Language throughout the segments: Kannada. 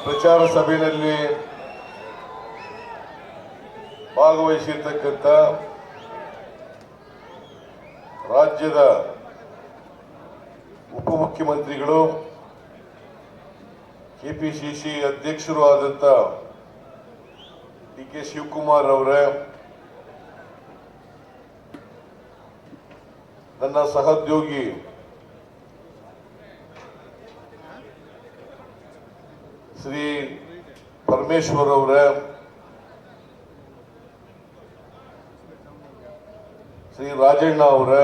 ಪ್ರಚಾರ ಸಭೆಯಲ್ಲಿ ಭಾಗವಹಿಸಿರ್ತಕ್ಕಂಥ ರಾಜ್ಯದ ಉಪಮುಖ್ಯಮಂತ್ರಿಗಳು ಕೆಪಿಸಿಸಿ ಅಧ್ಯಕ್ಷರು ಆದಂತ ಡಿ.ಕೆ. ಶಿವಕುಮಾರ್ ಅವರೇ, ನನ್ನ ಸಹೋದ್ಯೋಗಿ ಶ್ರೀ ಪರಮೇಶ್ವರ್ ಅವರೇ, ಶ್ರೀ ರಾಜಣ್ಣ ಅವರೇ,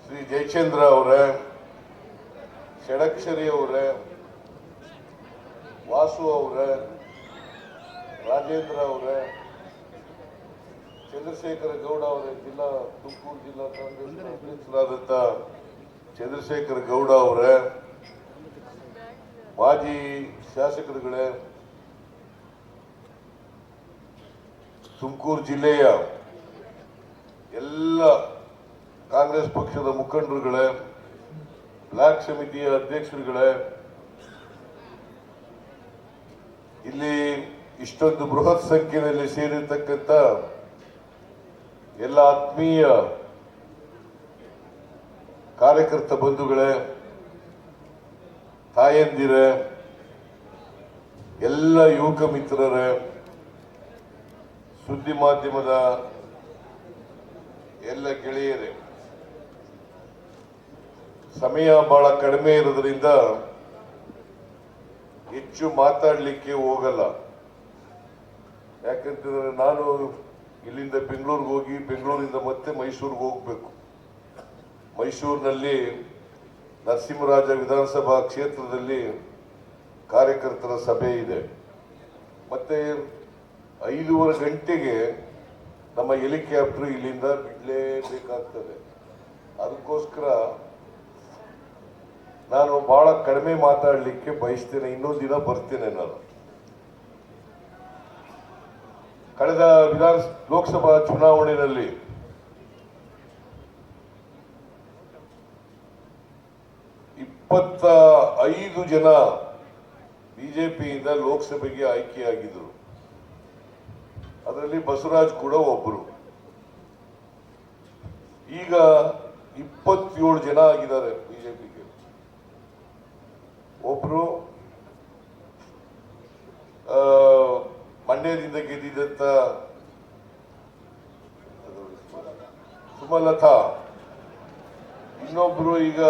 ಶ್ರೀ ಜಯಚಂದ್ರ ಅವರೇ, ಷಡಕ್ಷರಿ ಅವರೇ, ವಾಸು ಅವರೇ, ರಾಜೇಂದ್ರ ಅವರೇ, ಚಂದ್ರಶೇಖರ ಗೌಡ ಅವರೇ, ತುಮಕೂರು ಜಿಲ್ಲಾ ಕಾಂಗ್ರೆಸ್ ಅಧ್ಯಕ್ಷರಾದಂಥ ಚಂದ್ರಶೇಖರ ಗೌಡ ಅವರೇ, ಮಾಜಿ ಶಾಸಕರುಗಳೇ, ತುಮಕೂರು ಜಿಲ್ಲೆಯ ಎಲ್ಲ ಕಾಂಗ್ರೆಸ್ ಪಕ್ಷದ ಮುಖಂಡರುಗಳೇ, ಬ್ಲಾಕ್ ಸಮಿತಿಯ ಅಧ್ಯಕ್ಷರುಗಳೇ, ಇಲ್ಲಿ ಇಷ್ಟೊಂದು ಬೃಹತ್ ಸಂಖ್ಯೆಯಲ್ಲಿ ಸೇರಿರ್ತಕ್ಕಂಥ ಎಲ್ಲ ಆತ್ಮೀಯ ಕಾರ್ಯಕರ್ತ ಬಂಧುಗಳೇ, ತಾಯಂದಿರೇ, ಎಲ್ಲ ಯುವಕ ಮಿತ್ರರೇ, ಸುದ್ದಿ ಮಾಧ್ಯಮದ ಎಲ್ಲ ಗೆಳೆಯರೇ, ಸಮಯ ಬಹಳ ಕಡಿಮೆ ಇರೋದ್ರಿಂದ ಹೆಚ್ಚು ಮಾತಾಡಲಿಕ್ಕೆ ಹೋಗಲ್ಲ. ಯಾಕಂತಂದ್ರೆ ನಾನು ಇಲ್ಲಿಂದ ಬೆಂಗಳೂರಿಗೆ ಹೋಗಿ ಬೆಂಗಳೂರಿಂದ ಮತ್ತೆ ಮೈಸೂರಿಗೆ ಹೋಗ್ಬೇಕು. ಮೈಸೂರಿನಲ್ಲಿ ನರಸಿಂಹರಾಜ ವಿಧಾನಸಭಾ ಕ್ಷೇತ್ರದಲ್ಲಿ ಕಾರ್ಯಕರ್ತರ ಸಭೆ ಇದೆ. ಮತ್ತೆ 5:30 ಗಂಟೆಗೆ ನಮ್ಮ ಹೆಲಿಕಾಪ್ಟರ್ ಇಲ್ಲಿಂದ ಬಿಡಲೇಬೇಕಾಗ್ತದೆ. ಅದಕ್ಕೋಸ್ಕರ ನಾನು ಬಹಳ ಕಡಿಮೆ ಮಾತಾಡಲಿಕ್ಕೆ ಬಯಸ್ತೇನೆ. ಇನ್ನೊಂದು ದಿನ ಬರ್ತೇನೆ. ನಾನು ಕಳೆದ ಲೋಕಸಭಾ ಚುನಾವಣೆಯಲ್ಲಿ ಐದು ಜನ ಬಿಜೆಪಿಯಿಂದ ಲೋಕಸಭೆಗೆ ಆಯ್ಕೆಯಾಗಿದ್ದರು. ಅದರಲ್ಲಿ ಬಸವರಾಜ್ ಕೂಡ ಒಬ್ಬರು. ಈಗ 27 ಜನ ಆಗಿದ್ದಾರೆ ಬಿಜೆಪಿಗೆ. ಒಬ್ರು ಮಂಡ್ಯದಿಂದ ಗೆದ್ದಿದ್ದಂತ ಸುಮಲತಾ, ಇನ್ನೊಬ್ರು ಈಗ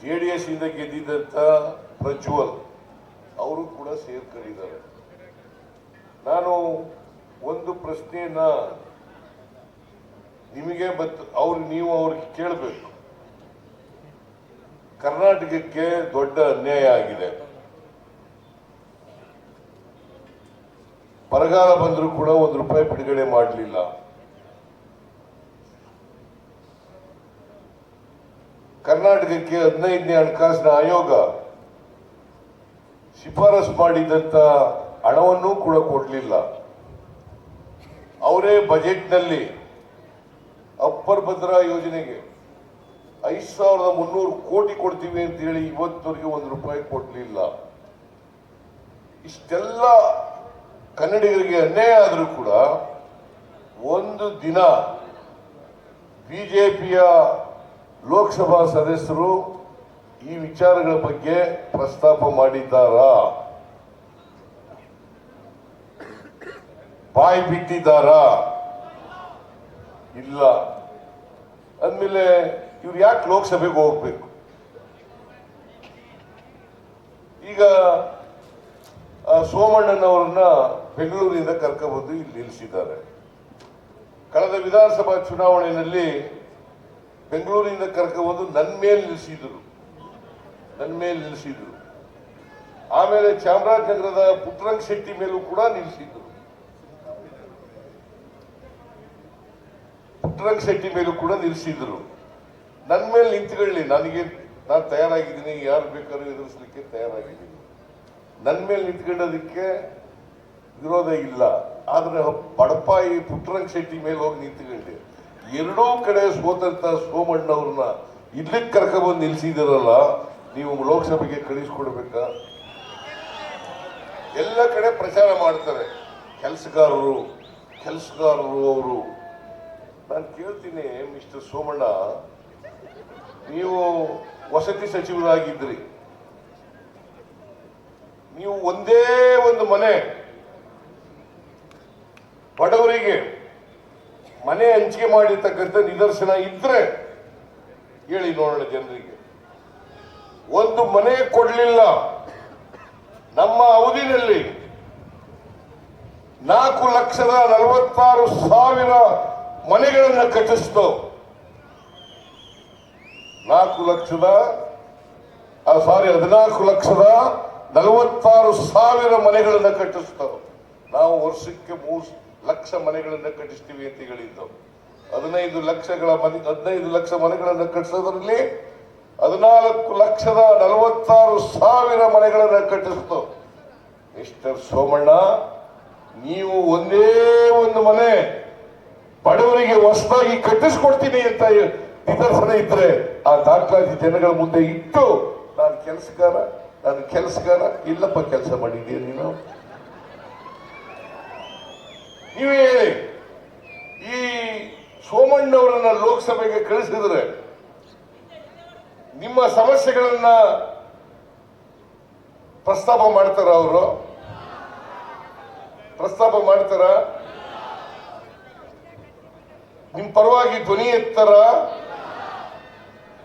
JDS ಇಂದ ಗೆದ್ದಿದ್ದಂತ ಪ್ರಜ್ವಲ್, ಅವರು ಕೂಡ ಸೇರ್ಕೊಂಡಿದ್ದಾರೆ. ನಾನು ಒಂದು ಪ್ರಶ್ನೆಯನ್ನ ನಿಮಗೆ ನೀವು ಅವ್ರಿಗೆ ಕೇಳಬೇಕು. ಕರ್ನಾಟಕಕ್ಕೆ ದೊಡ್ಡ ಅನ್ಯಾಯ ಆಗಿದೆ. ಬರಗಾಲ ಬಂದರೂ ಕೂಡ ₹1 ಬಿಡುಗಡೆ ಮಾಡಲಿಲ್ಲ. ಕರ್ನಾಟಕಕ್ಕೆ 15ನೇ ಹಣಕಾಸಿನ ಆಯೋಗ ಶಿಫಾರಸು ಮಾಡಿದಂತ ಹಣವನ್ನೂ ಕೂಡ ಕೊಡಲಿಲ್ಲ. ಅವರೇ ಬಜೆಟ್ನಲ್ಲಿ ಅಪ್ಪರ್ ಭದ್ರಾ ಯೋಜನೆಗೆ 5,300 ಕೋಟಿ ಕೊಡ್ತೀವಿ ಅಂತ ಹೇಳಿ ಇವತ್ತವರೆಗೆ ₹1 ಕೊಡಲಿಲ್ಲ. ಇಷ್ಟೆಲ್ಲ ಕನ್ನಡಿಗರಿಗೆ ಅನ್ಯಾಯ ಆದರೂ ಕೂಡ ಒಂದು ದಿನ ಬಿಜೆಪಿಯ ಲೋಕಸಭಾ ಸದಸ್ಯರು ಈ ವಿಚಾರಗಳ ಬಗ್ಗೆ ಪ್ರಸ್ತಾಪ ಮಾಡಿದ್ದಾರಾ? ಬಾಯಿ ಬಿಟ್ಟಿದ್ದಾರಾ? ಇಲ್ಲ. ಅಂದಮೇಲೆ ಇವ್ರು ಯಾಕೆ ಲೋಕಸಭೆಗೆ ಹೋಗ್ಬೇಕು? ಈಗ ಸೋಮಣ್ಣನವರನ್ನ ಬೆಂಗಳೂರಿನಿಂದ ಕರ್ಕೊಂಡ್ಬಂದು ಇಲ್ಲಿ ನಿಲ್ಲಿಸಿದ್ದಾರೆ. ಕಳೆದ ವಿಧಾನಸಭಾ ಚುನಾವಣೆಯಲ್ಲಿ ಬೆಂಗಳೂರಿನಿಂದ ಕರ್ಕೊಂಡ್ಬಂದು ನನ್ನ ಮೇಲೆ ನಿಲ್ಲಿಸಿದ್ರು. ಆಮೇಲೆ ಚಾಮರಾಜನಗರದ ಪುಟ್ಟರಂಗ ಶೆಟ್ಟಿ ಮೇಲೂ ಕೂಡ ನಿಲ್ಲಿಸಿದ್ರು. ನನ್ನ ಮೇಲೆ ನಿಂತ್ಕೊಳ್ಳಿ, ನಾನು ತಯಾರಾಗಿದ್ದೀನಿ, ಯಾರು ಬೇಕಾದ್ರೂ ಎದುರಿಸಲಿಕ್ಕೆ ತಯಾರಾಗಿದ್ದೀನಿ. ನನ್ನ ಮೇಲೆ ನಿಂತ್ಕೊಳ್ಳೋದಕ್ಕೆ ವಿರೋಧ ಇಲ್ಲ. ಆದ್ರೆ ಬಡಪಾಯಿ ಪುಟ್ಟರಂಗ ಶೆಟ್ಟಿ ಮೇಲೆ ಹೋಗಿ ನಿಂತ್ಕೊಂಡೆ. ಎರಡೂ ಕಡೆ ಸೋತಂತ ಸೋಮಣ್ಣವ್ರನ್ನ ಇಲ್ಲಿಗೆ ಕರ್ಕೊಂಡ್ಬಂದು ನಿಲ್ಸಿದಿರಲ್ಲ, ನೀವು ಲೋಕಸಭೆಗೆ ಕಳಿಸ್ಕೊಡ್ಬೇಕಾ? ಎಲ್ಲ ಕಡೆ ಪ್ರಚಾರ ಮಾಡ್ತಾರೆ ಕೆಲಸಗಾರರು ಅವರು. ನಾನು ಕೇಳ್ತೀನಿ, ಮಿಸ್ಟರ್ ಸೋಮಣ್ಣ, ನೀವು ವಸತಿ ಸಚಿವರಾಗಿದ್ರಿ, ನೀವು ಒಂದೇ ಒಂದು ಮನೆ ಬಡವರಿಗೆ ಮನೆ ಹಂಚಿಕೆ ಮಾಡಿರ್ತಕ್ಕಂಥ ನಿದರ್ಶನ ಇದ್ರೆ ಹೇಳಿ ನೋಡೋಣ ಜನರಿಗೆ. ಒಂದು ಮನೆ ಕೊಡ್ಲಿಲ್ಲ. ನಮ್ಮ ಅವಧಿನಲ್ಲಿ 4,46,000 ಮನೆಗಳನ್ನು ಕಟ್ಟಿಸಿತು. 14,46,000 ಮನೆಗಳನ್ನು ಕಟ್ಟಿಸ್ತವೆ. ನಾವು ವರ್ಷಕ್ಕೆ 3 ಲಕ್ಷ ಮನೆಗಳನ್ನು ಕಟ್ಟಿಸ್ತೀವಿ ಅಂತ ಹೇಳಿದ್ದು. 15 ಲಕ್ಷ ಮನೆಗಳನ್ನು ಕಟ್ಟಿಸೋದ್ರಲ್ಲಿ 14,46,000 ಮನೆಗಳನ್ನು ಕಟ್ಟಿಸ್ತು. ಮಿಸ್ಟರ್ ಸೋಮಣ್ಣ, ನೀವು ಒಂದೇ ಒಂದು ಮನೆ ಬಡವರಿಗೆ ಹೊಸದಾಗಿ ಕಟ್ಟಿಸ್ಕೊಡ್ತೀನಿ ಅಂತ ನಿದರ್ಶನ ಇದ್ರೆ ಆ ದಾಖಲಾತಿ ಜನಗಳ ಮುಂದೆ ಇಟ್ಟು ನಾನು ಕೆಲಸಗಾರ ಇಲ್ಲಪ್ಪ ಕೆಲಸ ಮಾಡಿದ್ದೀಯ ನೀನು. ನೀವೇ ಹೇಳಿ, ಈ ಸೋಮಣ್ಣವರನ್ನ ಲೋಕಸಭೆಗೆ ಕಳಿಸಿದ್ರೆ ನಿಮ್ಮ ಸಮಸ್ಯೆಗಳನ್ನ ಪ್ರಸ್ತಾಪ ಮಾಡ್ತಾರ? ಅವರು ಪ್ರಸ್ತಾಪ ಮಾಡ್ತಾರ? ನಿಮ್ ಪರವಾಗಿ ಧ್ವನಿ ಎತ್ತಾರ?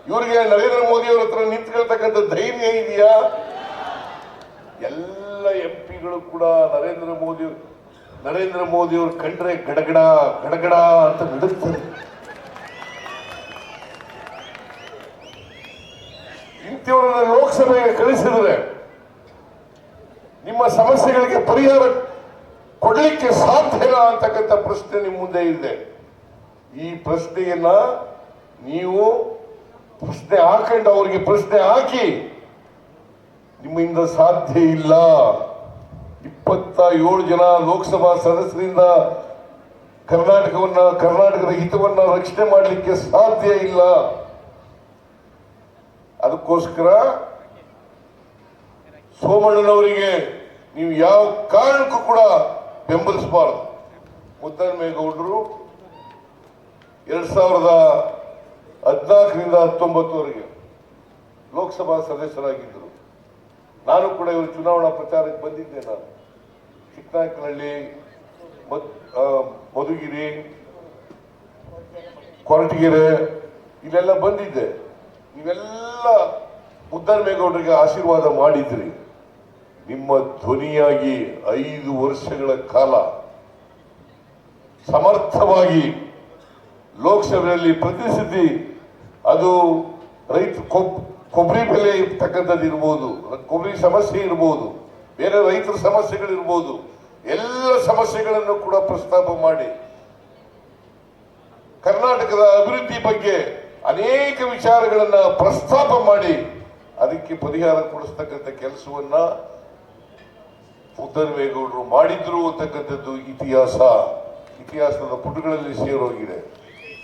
ಇವರಿಗೆ ನರೇಂದ್ರ ಮೋದಿ ಅವರ ಹತ್ರ ನಿಂತ್ಕೊಳ್ತಕ್ಕಂಥ ಧೈರ್ಯ ಇದೆಯಾ? ಎಲ್ಲ ಎಂಪಿಗಳು ಕೂಡ ನರೇಂದ್ರ ಮೋದಿ ಅವರು ಕಂಡ್ರೆ ಗಡಗಡ ಅಂತ ನಡುತ್ತಾರೆ. ಇಂಥವರನ್ನ ಲೋಕಸಭೆಗೆ ಕಳಿಸಿದ್ರೆ ನಿಮ್ಮ ಸಮಸ್ಯೆಗಳಿಗೆ ಪರಿಹಾರ ಕೊಡಲಿಕ್ಕೆ ಸಾಧ್ಯ ಇಲ್ಲ ಅಂತಕ್ಕಂಥ ಪ್ರಶ್ನೆ ನಿಮ್ಮ ಮುಂದೆ ಇದೆ. ಈ ಪ್ರಶ್ನೆಯನ್ನ ನೀವು ಪ್ರಶ್ನೆ ಹಾಕೊಂಡು ಅವರಿಗೆ ಪ್ರಶ್ನೆ ಹಾಕಿ, ನಿಮ್ಮಿಂದ ಸಾಧ್ಯ ಇಲ್ಲ. 27 ಜನ ಲೋಕಸಭಾ ಸದಸ್ಯರಿಂದ ಕರ್ನಾಟಕದ ಹಿತವನ್ನ ರಕ್ಷಣೆ ಮಾಡಲಿಕ್ಕೆ ಸಾಧ್ಯ ಇಲ್ಲ. ಅದಕ್ಕೋಸ್ಕರ ಸೋಮಣ್ಣನವರಿಗೆ ನೀವು ಯಾವ ಕಾರಣಕ್ಕೂ ಕೂಡ ಬೆಂಬಲಿಸಬಾರದು. ಮುದ್ದನ್ಮೇಗೌಡರು 2014ರಿಂದ 19ವರೆಗೆ ಲೋಕಸಭಾ ಸದಸ್ಯರಾಗಿದ್ದರು. ನಾನು ಕೂಡ ಇವರು ಚುನಾವಣಾ ಪ್ರಚಾರಕ್ಕೆ ಬಂದಿದ್ದೆ. ನಾನು ಚಿಕ್ಕನಾಯಕನಹಳ್ಳಿ, ಮಧುಗಿರಿ, ಕೊರಟಗೆರೆ ಇಲ್ಲೆಲ್ಲ ಬಂದಿದ್ದೆ. ನೀವೆಲ್ಲ ಮುದ್ದನ್ಮೇಗೌಡರಿಗೆ ಆಶೀರ್ವಾದ ಮಾಡಿದ್ರಿ. ನಿಮ್ಮ ಧ್ವನಿಯಾಗಿ 5 ವರ್ಷಗಳ ಕಾಲ ಸಮರ್ಥವಾಗಿ ಲೋಕಸಭೆಯಲ್ಲಿ ಪ್ರತಿನಿಧಿಸಿ, ಅದು ರೈತ ಕೊಬ್ಬರಿ ಬೆಲೆ ಇರ್ತಕ್ಕಂಥದ್ದು ಇರ್ಬೋದು, ಕೊಬ್ಬರಿ ಸಮಸ್ಯೆ ಇರ್ಬೋದು, ಬೇರೆ ರೈತರ ಸಮಸ್ಯೆಗಳಿರ್ಬೋದು, ಎಲ್ಲ ಸಮಸ್ಯೆಗಳನ್ನು ಕೂಡ ಪ್ರಸ್ತಾಪ ಮಾಡಿ ಕರ್ನಾಟಕದ ಅಭಿವೃದ್ಧಿ ಬಗ್ಗೆ ಅನೇಕ ವಿಚಾರಗಳನ್ನ ಪ್ರಸ್ತಾಪ ಮಾಡಿ ಅದಕ್ಕೆ ಪರಿಹಾರ ಕೊಡಿಸ್ತಕ್ಕಂಥ ಕೆಲಸವನ್ನ ಮುದ್ದನ್ಮೇಗೌಡರು ಮಾಡಿದ್ರು ಅಂತಕ್ಕಂಥದ್ದು ಇತಿಹಾಸದ ಪುಟಗಳಲ್ಲಿ ಸೇರೋಗಿದೆ.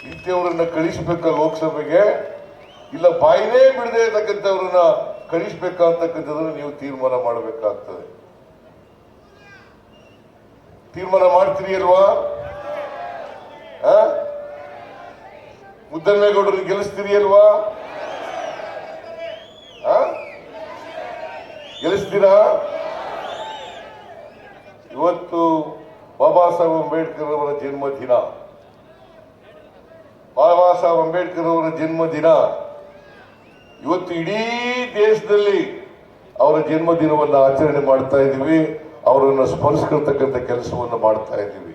ಇಂಥವರನ್ನ ಕಳಿಸ್ಬೇಕ ಲೋಕಸಭೆಗೆ, ಇಲ್ಲ ಬಾಯಿನೇ ಬಿಡದೆ ಇರತಕ್ಕಂಥವ್ರನ್ನ ಕಳಿಸ್ಬೇಕಾ ಅಂತಕ್ಕಂಥದ್ದನ್ನು ನೀವು ತೀರ್ಮಾನ ಮಾಡಬೇಕಾಗ್ತದೆ. ತೀರ್ಮಾನ ಮಾಡ್ತೀರಿ ಅಲ್ವಾ? ಮುದ್ದನ್ಮೇಗೌಡರನ್ನು ಗೆಲ್ಲಿಸ್ತೀರಿ ಅಲ್ವಾ? ಗೆಲ್ಲಿಸ್ತೀರಾ? ಇವತ್ತು ಬಾಬಾ ಸಾಹೇಬ್ ಅಂಬೇಡ್ಕರ್ ಅವರ ಜನ್ಮದಿನ. ಬಾಬಾ ಸಾಹೇಬ್ ಅಂಬೇಡ್ಕರ್ ಅವರ ಜನ್ಮದಿನ ಇವತ್ತು ಇಡೀ ದೇಶದಲ್ಲಿ ಅವರ ಜನ್ಮದಿನವನ್ನು ಆಚರಣೆ ಮಾಡ್ತಾ ಇದ್ದೀವಿ. ಅವರನ್ನು ಸ್ಮರಿಸ್ಕೊಳ್ತಕ್ಕಂಥ ಕೆಲಸವನ್ನು ಮಾಡ್ತಾ ಇದ್ದೀವಿ.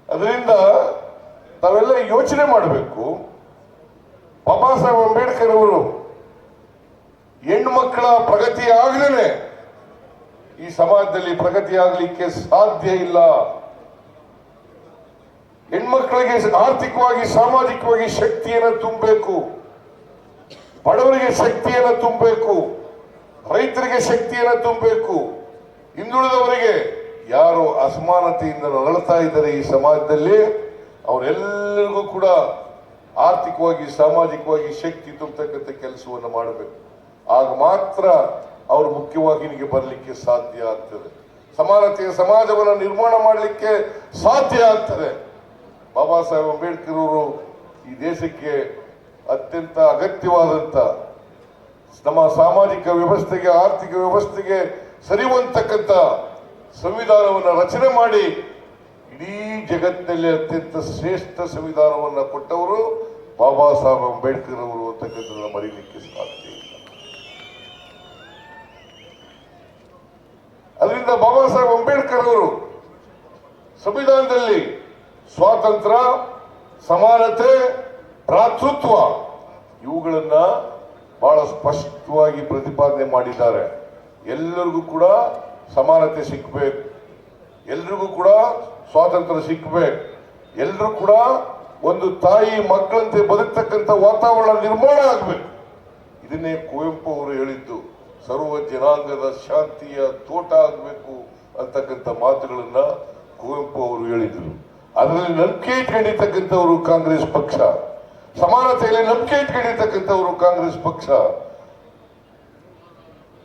ಅದರಿಂದ ನಾವೆಲ್ಲ ಯೋಚನೆ ಮಾಡಬೇಕು. ಬಾಬಾ ಸಾಹೇಬ್ ಅಂಬೇಡ್ಕರ್ ಅವರು ಹೆಣ್ಣು ಮಕ್ಕಳ ಪ್ರಗತಿ ಆಗಲೇ ಈ ಸಮಾಜದಲ್ಲಿ ಪ್ರಗತಿ ಆಗಲಿಕ್ಕೆ ಸಾಧ್ಯ ಇಲ್ಲ. ಹೆಣ್ಮಕ್ಕಳಿಗೆ ಆರ್ಥಿಕವಾಗಿ ಸಾಮಾಜಿಕವಾಗಿ ಶಕ್ತಿಯನ್ನು ತುಂಬಬೇಕು, ಬಡವರಿಗೆ ಶಕ್ತಿಯನ್ನು ತುಂಬಬೇಕು, ರೈತರಿಗೆ ಶಕ್ತಿಯನ್ನು ತುಂಬಬೇಕು, ಹಿಂದುಳಿದವರಿಗೆ ಯಾರು ಅಸಮಾನತೆಯಿಂದ ನರಳುತ್ತಾ ಇದ್ದಾರೆ ಈ ಸಮಾಜದಲ್ಲಿ ಅವರೆಲ್ಲರಿಗೂ ಕೂಡ ಆರ್ಥಿಕವಾಗಿ ಸಾಮಾಜಿಕವಾಗಿ ಶಕ್ತಿ ತುಂಬತಕ್ಕಂಥ ಕೆಲಸವನ್ನು ಮಾಡಬೇಕು. ಆಗ ಮಾತ್ರ ಅವರು ಮುಖ್ಯವಾಹಿನಿಗೆ ಬರಲಿಕ್ಕೆ ಸಾಧ್ಯ ಆಗ್ತದೆ. ಸಮಾನತೆಯ ಸಮಾಜವನ್ನು ನಿರ್ಮಾಣ ಮಾಡಲಿಕ್ಕೆ ಸಾಧ್ಯ ಆಗ್ತದೆ. ಬಾಬಾ ಸಾಹೇಬ್ ಅಂಬೇಡ್ಕರ್ ಅವರು ಈ ದೇಶಕ್ಕೆ ಅತ್ಯಂತ ಅಗತ್ಯವಾದಂತ ನಮ್ಮ ಸಾಮಾಜಿಕ ವ್ಯವಸ್ಥೆಗೆ ಆರ್ಥಿಕ ವ್ಯವಸ್ಥೆಗೆ ಸರಿಯುವಂತಕ್ಕಂಥ ಸಂವಿಧಾನವನ್ನು ರಚನೆ ಮಾಡಿ ಇಡೀ ಜಗತ್ತಿನಲ್ಲಿ ಅತ್ಯಂತ ಶ್ರೇಷ್ಠ ಸಂವಿಧಾನವನ್ನು ಕೊಟ್ಟವರು ಬಾಬಾ ಸಾಹೇಬ್ ಅಂಬೇಡ್ಕರ್ ಅವರು ಅಂತಕ್ಕಂಥದ್ದನ್ನು ಮರೀಲಿಕ್ಕೆ ಸಾಧ್ಯ ಇಲ್ಲ. ಅದರಿಂದ ಬಾಬಾ ಸಾಹೇಬ್ ಅಂಬೇಡ್ಕರ್ ಅವರು ಸಂವಿಧಾನದಲ್ಲಿ ಸ್ವಾತಂತ್ರ್ಯ, ಸಮಾನತೆ, ಭ್ರಾತೃತ್ವ ಇವುಗಳನ್ನ ಬಹಳ ಸ್ಪಷ್ಟವಾಗಿ ಪ್ರತಿಪಾದನೆ ಮಾಡಿದ್ದಾರೆ. ಎಲ್ಲರಿಗೂ ಕೂಡ ಸಮಾನತೆ ಸಿಕ್ಕಬೇಕು, ಎಲ್ರಿಗೂ ಕೂಡ ಸ್ವಾತಂತ್ರ್ಯ ಸಿಕ್ಕಬೇಕು, ಎಲ್ಲರೂ ಕೂಡ ಒಂದು ತಾಯಿ ಮಕ್ಕಳಂತೆ ಬದುಕ್ತಕ್ಕಂಥ ವಾತಾವರಣ ನಿರ್ಮಾಣ ಆಗಬೇಕು. ಇದನ್ನೇ ಕುವೆಂಪು ಅವರು ಹೇಳಿದ್ದು, ಸರ್ವ ಜನಾಂಗದ ಶಾಂತಿಯ ತೋಟ ಆಗಬೇಕು ಅಂತಕ್ಕಂಥ ಮಾತುಗಳನ್ನ ಕುವೆಂಪು ಅವರು ಹೇಳಿದ್ರು. ಅದರಲ್ಲಿ ನಂಬಿಕೆ ಇಟ್ಕೊಂಡಿರ್ತಕ್ಕಂಥವರು ಕಾಂಗ್ರೆಸ್ ಪಕ್ಷ, ಸಮಾನತೆಯಲ್ಲಿ ನಂಬಿಕೆ ಇಟ್ಕೊಂಡಿರ್ತಕ್ಕಂಥವರು ಕಾಂಗ್ರೆಸ್ ಪಕ್ಷ.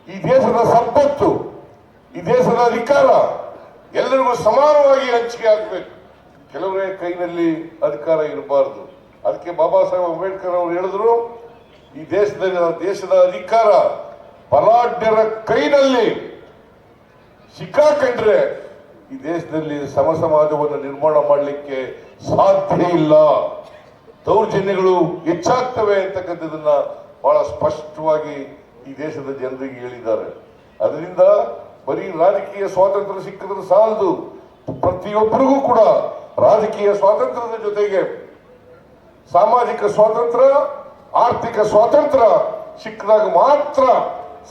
ಈ ದೇಶದ ಸಂಪತ್ತು, ಈ ದೇಶದ ಅಧಿಕಾರ ಎಲ್ಲರಿಗೂ ಸಮಾನವಾಗಿ ಹಂಚಿಕೆ ಆಗಬೇಕು. ಕೆಲವರೇ ಕೈನಲ್ಲಿ ಅಧಿಕಾರ ಇರಬಾರದು. ಅದಕ್ಕೆ ಬಾಬಾ ಸಾಹೇಬ್ ಅಂಬೇಡ್ಕರ್ ಅವರು ಹೇಳಿದ್ರು, ಈ ದೇಶದ ಅಧಿಕಾರ ಬಲಾಢ್ಯರ ಕೈನಲ್ಲಿ ಸಿಕ್ಕಾಕೊಂಡ್ರೆ ಈ ದೇಶದಲ್ಲಿ ಸಮ ಸಮಾಜವನ್ನು ನಿರ್ಮಾಣ ಮಾಡಲಿಕ್ಕೆ ಸಾಧ್ಯ ಇಲ್ಲ, ದೌರ್ಜನ್ಯಗಳು ಹೆಚ್ಚಾಗ್ತವೆ ಅಂತಕ್ಕಂಥದನ್ನ ಬಹಳ ಸ್ಪಷ್ಟವಾಗಿ ಈ ದೇಶದ ಜನರಿಗೆ ಹೇಳಿದ್ದಾರೆ. ಅದರಿಂದ ಬರೀ ರಾಜಕೀಯ ಸ್ವಾತಂತ್ರ್ಯ ಸಿಕ್ಕಿದ್ರೆ ಸಾಲದು, ಪ್ರತಿಯೊಬ್ಬರಿಗೂ ಕೂಡ ರಾಜಕೀಯ ಸ್ವಾತಂತ್ರ್ಯದ ಜೊತೆಗೆ ಸಾಮಾಜಿಕ ಸ್ವಾತಂತ್ರ್ಯ, ಆರ್ಥಿಕ ಸ್ವಾತಂತ್ರ್ಯ ಸಿಕ್ಕಿದಾಗ ಮಾತ್ರ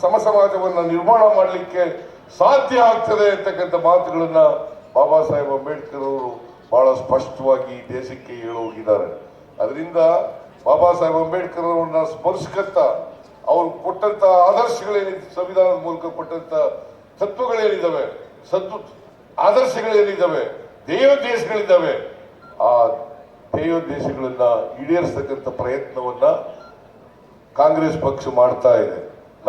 ಸಮ ಸಮಾಜವನ್ನು ನಿರ್ಮಾಣ ಮಾಡಲಿಕ್ಕೆ ಸಾಧ್ಯ ಆಗ್ತದೆ ಅಂತಕ್ಕಂಥ ಮಾತುಗಳನ್ನ ಬಾಬಾ ಸಾಹೇಬ್ ಅಂಬೇಡ್ಕರ್ ಅವರು ಬಹಳ ಸ್ಪಷ್ಟವಾಗಿ ಈ ದೇಶಕ್ಕೆ ಹೇಳೋಗಿದ್ದಾರೆ. ಅದರಿಂದ ಬಾಬಾ ಸಾಹೇಬ್ ಅಂಬೇಡ್ಕರ್ ಅವರನ್ನ ಸ್ಮರಿಸ್ಕಂತ ಅವರು ಕೊಟ್ಟಂತ ಆದರ್ಶಗಳೇನಿದೆ, ಸಂವಿಧಾನದ ಮೂಲಕ ಕೊಟ್ಟಂತ ತತ್ವಗಳೇನಿದ್ದಾವೆ, ಆದರ್ಶಗಳೇನಿದ್ದಾವೆ, ಧ್ಯೇಯೋದ್ದೇಶಗಳಿದ್ದಾವೆ, ಆ ಧ್ಯೇಯೋದ್ದೇಶಗಳನ್ನ ಈಡೇರಿಸತಕ್ಕಂಥ ಪ್ರಯತ್ನವನ್ನ ಕಾಂಗ್ರೆಸ್ ಪಕ್ಷ ಮಾಡ್ತಾ ಇದೆ.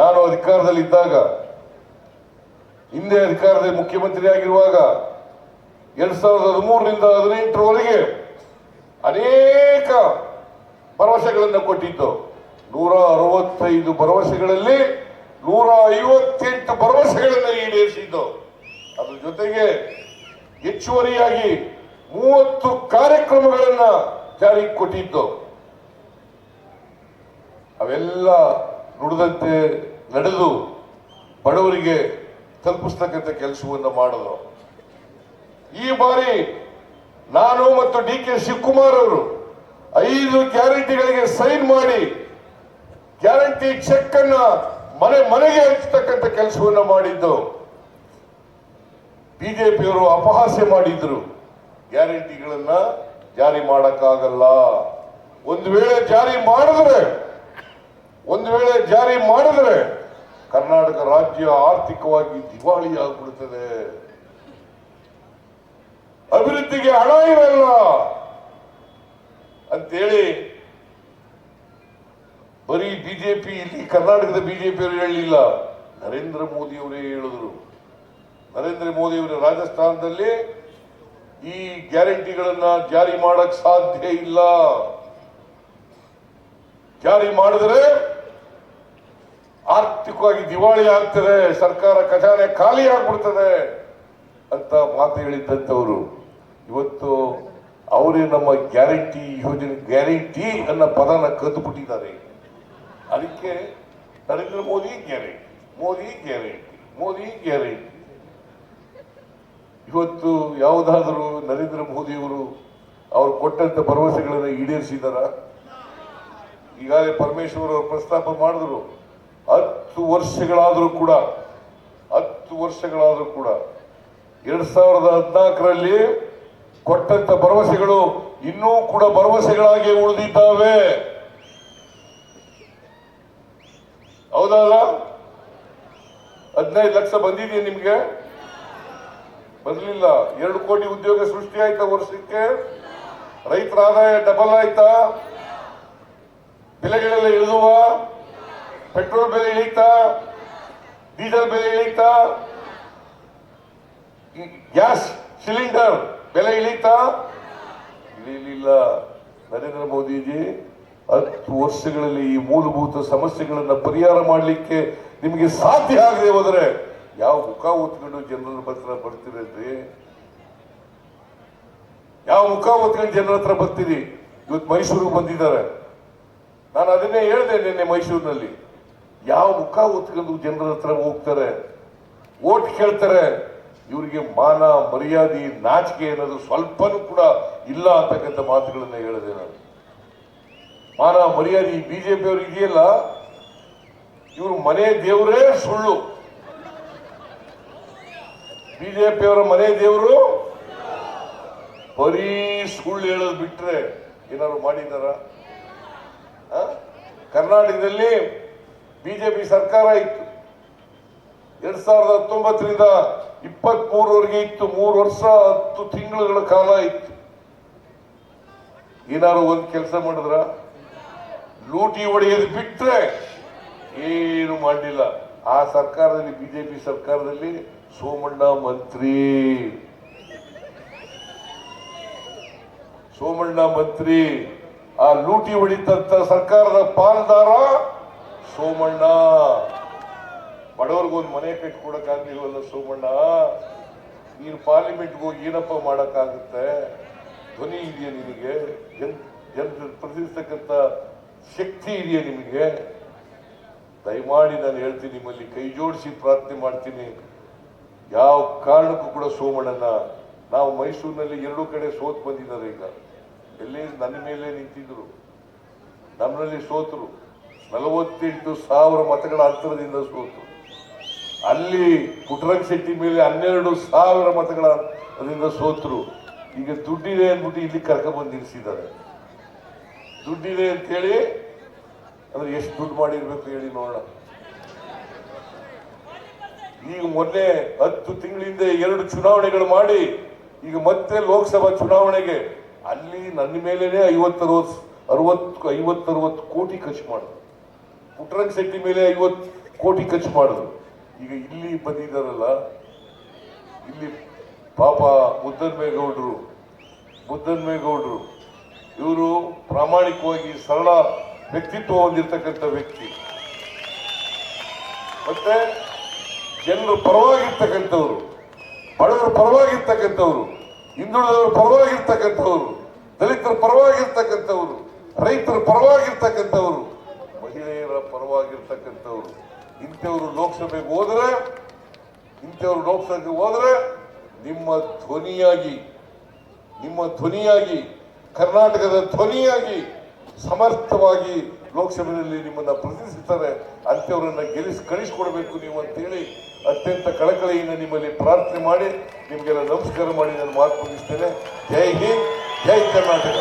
ನಾನು ಅಧಿಕಾರದಲ್ಲಿದ್ದಾಗ, ಹಿಂದೆ ಅಧಿಕಾರದಲ್ಲಿ ಮುಖ್ಯಮಂತ್ರಿ ಆಗಿರುವಾಗ 2013ರಿಂದ 2018ರವರೆಗೆ ಅನೇಕ ಭರವಸೆಗಳನ್ನು ಕೊಟ್ಟಿದ್ದು. 165 ಭರವಸೆಗಳಲ್ಲಿ 158 ಭರವಸೆಗಳನ್ನು ಈಡೇರಿಸಿದ್ದು. ಅದ್ರ ಜೊತೆಗೆ ಹೆಚ್ಚುವರಿಯಾಗಿ 30 ಕಾರ್ಯಕ್ರಮಗಳನ್ನ ಜಾರಿಗೆ ಕೊಟ್ಟಿದ್ದು. ಅವೆಲ್ಲ ನುಡಿದಂತೆ ನಡೆದು ಬಡವರಿಗೆ ತಲುಪಿಸ್ತಕ್ಕಂಥ ಕೆಲಸವನ್ನು ಮಾಡೋದು. ಈ ಬಾರಿ ನಾನು ಮತ್ತು ಡಿ ಕೆ ಶಿವಕುಮಾರ್ ಅವರು 5 ಗ್ಯಾರಂಟಿಗಳಿಗೆ ಸೈನ್ ಮಾಡಿ ಗ್ಯಾರಂಟಿ ಚೆಕ್ ಅನ್ನ ಮನೆ ಮನೆಗೆ ಹಂಚತಕ್ಕಂಥ ಕೆಲಸವನ್ನ ಮಾಡಿದ್ದು. ಬಿಜೆಪಿಯವರು ಅಪಹಾಸ್ಯ ಮಾಡಿದ್ರು, ಗ್ಯಾರಂಟಿಗಳನ್ನ ಜಾರಿ ಮಾಡಕ್ಕಾಗಲ್ಲ, ಒಂದು ವೇಳೆ ಜಾರಿ ಮಾಡಿದ್ರೆ ಕರ್ನಾಟಕ ರಾಜ್ಯ ಆರ್ಥಿಕವಾಗಿ ದಿವಾಳಿ ಆಗ್ಬಿಡುತ್ತದೆ, ಅಭಿವೃದ್ಧಿಗೆ ಹಣ ಇರಲ್ಲ ಅಂತೇಳಿ ಬರೀ ಬಿಜೆಪಿ, ಇಲ್ಲಿ ಕರ್ನಾಟಕದ ಬಿಜೆಪಿಯವರು ಹೇಳಲಿಲ್ಲ, ನರೇಂದ್ರ ಮೋದಿ ಅವರೇ ಹೇಳಿದ್ರು. ನರೇಂದ್ರ ಮೋದಿ ಅವರು ರಾಜಸ್ಥಾನದಲ್ಲಿ ಈ ಗ್ಯಾರಂಟಿಗಳನ್ನ ಜಾರಿ ಮಾಡಕ್ ಸಾಧ್ಯ ಇಲ್ಲ, ಜಾರಿ ಮಾಡಿದ್ರೆ ಆರ್ಥಿಕವಾಗಿ ದಿವಾಳಿ ಆಗ್ತದೆ, ಸರ್ಕಾರ ಖಜಾನೆ ಖಾಲಿ ಆಗ್ಬಿಡ್ತದೆ ಅಂತ ಮಾತು ಹೇಳಿದ್ದಂಥವ್ರು ಇವತ್ತು ಅವರೇ ನಮ್ಮ ಗ್ಯಾರಂಟಿ ಯೋಜನೆ, ಗ್ಯಾರಂಟಿ ಅನ್ನೋ ಪದನ ಕದ್ದುಬಿಟ್ಟಿದ್ದಾರೆ. ಅದಕ್ಕೆ Narendra Modi guarantee, Modi guarantee, Modi guarantee. ಇವತ್ತು ಯಾವುದಾದರೂ ನರೇಂದ್ರ ಮೋದಿಯವರು ಅವರು ಕೊಟ್ಟಂತ ಭರವಸೆಗಳನ್ನು ಈಡೇರಿಸಿದಾರ? ಈಗಾಗಲೇ ಪರಮೇಶ್ವರ್ ಅವರು ಪ್ರಸ್ತಾಪ ಮಾಡಿದ್ರು, 10 ವರ್ಷಗಳಾದರೂ ಕೂಡ 2014ರಲ್ಲಿ ಕೊಟ್ಟಂತ ಭರವಸೆಗಳು ಇನ್ನೂ ಕೂಡ ಭರವಸೆಗಳಾಗಿ ಉಳಿದಿದ್ದಾವೆ. ಹೌದಲ್ಲ? 15 ಲಕ್ಷ ಬಂದಿದೆಯಾ ನಿಮ್ಗೆ? ಬರಲಿಲ್ಲ. 2 ಕೋಟಿ ಉದ್ಯೋಗ ಸೃಷ್ಟಿ ಆಯ್ತಾ ವರ್ಷಕ್ಕೆ? ರೈತರ ಆದಾಯ ಡಬಲ್ ಆಯ್ತಾ? ಬೆಲೆಗಳೆಲ್ಲ ಇಳಿದುವ? ಪೆಟ್ರೋಲ್ ಬೆಲೆ ಇಳೀತಾ? ಡೀಸೆಲ್ ಬೆಲೆ ಇಳೀತಾ? ಗ್ಯಾಸ್ ಸಿಲಿಂಡರ್ ಬೆಲೆ ಇಳೀತಾ? ಇಳಿಲಿಲ್ಲ. ನರೇಂದ್ರ ಮೋದಿಜಿ 10 ವರ್ಷಗಳಲ್ಲಿ ಈ ಮೂಲಭೂತ ಸಮಸ್ಯೆಗಳನ್ನ ಪರಿಹಾರ ಮಾಡಲಿಕ್ಕೆ ನಿಮಗೆ ಸಾಧ್ಯ ಆಗದೆ ಹೋದರೆ ಯಾವ ಮುಖ ಹೊತ್ಕೊಂಡು ಜನರ ಹತ್ರ ಬರ್ತೀರಲ್ರಿ? ಯಾವ ಮುಖ ಹೊತ್ಕೊಂಡು ಜನರ ಹತ್ರ ಬರ್ತೀರಿ? ಇವತ್ತು ಮೈಸೂರಿಗೆ ಬಂದಿದ್ದಾರೆ. ನಾನು ಅದನ್ನೇ ಹೇಳಿದೆ ನಿನ್ನೆ ಮೈಸೂರಿನಲ್ಲಿ. ಯಾವ ಮುಖ ಹೊತ್ಕೊಂಡು ಜನರ ಹತ್ರ ಹೋಗ್ತಾರೆ, ಓಟ್ ಕೇಳ್ತಾರೆ? ಇವರಿಗೆ ಮಾನ ಮರ್ಯಾದೆ ನಾಚಿಕೆ ಅನ್ನೋದು ಸ್ವಲ್ಪನೂ ಕೂಡ ಇಲ್ಲ ಅಂತಕ್ಕಂಥ ಮಾತುಗಳನ್ನ ಹೇಳಿದೆ ನಾನು. ಮಾನ ಮರ್ಯಾದೆ ಬಿಜೆಪಿ ಅವರು ಇದೆಯಲ್ಲ, ಇವರು ಮನೆ ದೇವರೇ ಸುಳ್ಳು. ಬಿಜೆಪಿ ಅವರ ಮನೆ ದೇವರು ಬರೀ ಸುಳ್ಳು ಹೇಳೋದು ಬಿಟ್ರೆ ಏನಾದ್ರು ಮಾಡಿದಾರ? ಕರ್ನಾಟಕದಲ್ಲಿ ಬಿಜೆಪಿ ಸರ್ಕಾರ ಇತ್ತು. 2019ರಿಂದ 23ವರೆಗೆ ಇತ್ತು. 3 ವರ್ಷ 10 ತಿಂಗಳ ಕಾಲ ಇತ್ತು. ಏನಾದ್ರು ಒಂದು ಕೆಲಸ ಮಾಡಿದ್ರ? ಲೂಟಿ ಹೊಡೆಯೋದು ಬಿಟ್ರೆ ಏನು ಮಾಡಲಿಲ್ಲ. ಆ ಸರ್ಕಾರದಲ್ಲಿ, ಬಿಜೆಪಿ ಸರ್ಕಾರದಲ್ಲಿ ಸೋಮಣ್ಣ ಮಂತ್ರಿ. ಆ ಲೂಟಿ ಹೊಡಿತಂತ ಸರ್ಕಾರದ ಪಾಲ್ದಾರ ಸೋಮಣ್ಣ. ಬಡವರಿಗೊಂದು ಮನೆ ಕಟ್ಟಿಕೊಡಕ್ಕಾಗ್ಲಿಲ್ವಲ್ಲ ಸೋಮಣ್ಣ? ನೀನು ಪಾರ್ಲಿಮೆಂಟ್ಗೆ ಹೋಗಿ ಏನಪ್ಪ ಮಾಡಕ್ಕಾಗುತ್ತೆ? ಧ್ವನಿ ಇದೆಯಾ ನಿನಗೆ? ಜನರು ಪ್ರತಿನಿಧಿಸ್ತಕ್ಕಂಥ ಶಕ್ತಿ ಇದೆಯಾ ನಿಮಗೆ? ದಯಮಾಡಿ ನಾನು ಹೇಳ್ತೀನಿ, ನಿಮ್ಮಲ್ಲಿ ಕೈ ಜೋಡಿಸಿ ಪ್ರಾರ್ಥನೆ ಮಾಡ್ತೀನಿ, ಯಾವ ಕಾರಣಕ್ಕೂ ಕೂಡ ಸೋಮಣ್ಣನ, ನಾವು ಮೈಸೂರಿನಲ್ಲಿ 2 ಕಡೆ ಸೋತ್ ಬಂದಿದ್ದಾರೆ. ಈಗ ಎಲ್ಲಿ ನನ್ನ ಮೇಲೆ ನಿಂತಿದ್ರು, ನಮ್ಮಲ್ಲಿ ಸೋತರು. 48,000 ಮತಗಳ ಅಂತರದಿಂದ ಸೋತರು. ಅಲ್ಲಿ ಪುಟ್ಟರಂಗ ಶೆಟ್ಟಿ ಮೇಲೆ 12,000 ಮತಗಳ ಅದರಿಂದ ಸೋತರು. ಈಗ ದುಡ್ಡಿದೆ ಅಂದ್ಬಿಟ್ಟು ಇಲ್ಲಿ ಕರ್ಕೊಂಡ್ಬಂದು ನಿಲ್ಲಿಸಿದ್ದಾರೆ. ದುಡ್ಡಿದೆ ಅಂತೇಳಿ ಅಂದ್ರೆ ಎಷ್ಟು ದುಡ್ಡು ಮಾಡಿರ್ಬೇಕು ಹೇಳಿ ನೋಡೋಣ. ಈಗ ಮೊನ್ನೆ 10 ತಿಂಗಳಿಂದ 2 ಚುನಾವಣೆಗಳು ಮಾಡಿ ಈಗ ಮತ್ತೆ ಲೋಕಸಭಾ ಚುನಾವಣೆಗೆ ಅಲ್ಲಿ ನನ್ನ ಮೇಲೇನೆ 50-60 ಕೋಟಿ ಖರ್ಚು ಮಾಡಿದ್ರು. ಪುಟ್ಟರಂಗ ಶೆಟ್ಟಿ ಮೇಲೆ 50 ಕೋಟಿ ಖರ್ಚು ಮಾಡಿದ್ರು. ಈಗ ಇಲ್ಲಿ ಬಂದಿದ್ದಾರಲ್ಲ, ಇಲ್ಲಿ ಪಾಪ ಮುದ್ದನ್ಮೇಗೌಡರು ಇವರು ಪ್ರಾಮಾಣಿಕವಾಗಿ ಸರಳ ವ್ಯಕ್ತಿತ್ವ ಹೊಂದಿರತಕ್ಕಂಥ ವ್ಯಕ್ತಿ, ಮತ್ತೆ ಜನರ ಪರವಾಗಿರ್ತಕ್ಕಂಥವ್ರು, ಬಡವರ ಪರವಾಗಿರ್ತಕ್ಕಂಥವ್ರು, ಹಿಂದುಳಿದವರ ಪರವಾಗಿರ್ತಕ್ಕಂಥವ್ರು, ದಲಿತರ ಪರವಾಗಿರ್ತಕ್ಕಂಥವ್ರು, ರೈತರ ಪರವಾಗಿರ್ತಕ್ಕಂಥವ್ರು, ಮಹಿಳೆಯರ ಪರವಾಗಿರ್ತಕ್ಕಂಥವ್ರು. ಇಂಥವ್ರು ಲೋಕಸಭೆಗೆ ಹೋದ್ರೆ ನಿಮ್ಮ ಧ್ವನಿಯಾಗಿ ಕರ್ನಾಟಕದ ಧ್ವನಿಯಾಗಿ ಸಮರ್ಥವಾಗಿ ಲೋಕಸಭೆಯಲ್ಲಿ ನಿಮ್ಮನ್ನ ಪ್ರತಿನಿಧಿಸುತ್ತಾರೆ. ಅಂಥವರನ್ನ ಕಳಿಸಿಕೊಡ್ಬೇಕು ನೀವು ಅಂತೇಳಿ ಅತ್ಯಂತ ಕಳಕಳಿಯಿಂದ ನಿಮ್ಮಲ್ಲಿ ಪ್ರಾರ್ಥನೆ ಮಾಡಿ ನಿಮಗೆಲ್ಲ ನಮಸ್ಕಾರ ಮಾಡಿ ನಾನು ಮಾತು ಮುಗಿಸ್ತೇನೆ. ಜೈ ಹಿಂದ್, ಜೈ ಕರ್ನಾಟಕ.